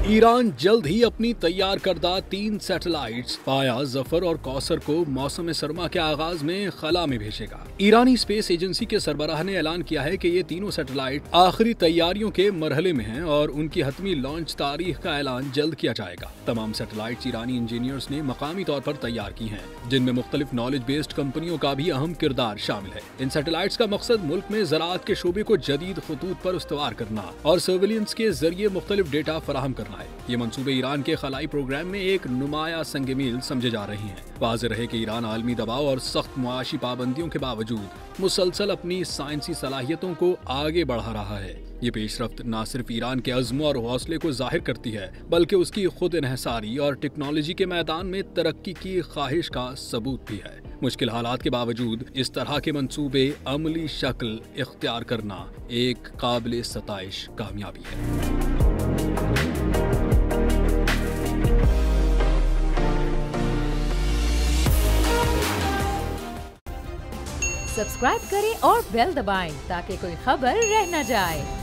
Iran जल्द ही अपनी तैयार करदा 3 सैटेलाइट्स फाया, जफर और कौसर को मौसम सरमा के आगाज में खला में भेजेगा। ईरानी स्पेस एजेंसी के सरबराह ने ऐलान किया है कि ये तीनों सैटेलाइट आखिरी तैयारियों के मरहले में हैं और उनकी हतमी लॉन्च तारीख का ऐलान जल्द किया जाएगा। तमाम सैटेलाइट्स ईरानी इंजीनियर्स ने मकामी तौर पर तैयार की हैं, जिनमें मुख्तलिफ नॉलेज बेस्ड कंपनियों का भी अहम किरदार शामिल है। इन सैटेलाइट्स का मकसद मुल्क में ज़राअत के शोबे को जदीद खतूत पर इस्तवार करना और सर्विलियंस के जरिए मुख्तलिफ डेटा फराहम करना है। ये मंसूबे ईरान के खलाई प्रोग्राम में एक नुमाया संग मील समझे जा रहे हैं। वाज़ेह रहे कि ईरान आलमी दबाव और सख्त मुआशी पाबंदियों के बावजूद मुसलसल अपनी साइंसी सलाहियतों को आगे बढ़ा रहा है। ये पेशरफ्त न सिर्फ ईरान के अज़्म और हौसले को जाहिर करती है, बल्कि उसकी खुद इन्हिसारी और टेक्नोलॉजी के मैदान में तरक्की की ख्वाहिश का सबूत भी है। मुश्किल हालात के बावजूद इस तरह के मंसूबे अमली शक्ल इख्तियार करना एक काबिल सताइश कामयाबी है। सब्सक्राइब करें और बेल दबाएं ताकि कोई खबर रह न जाए।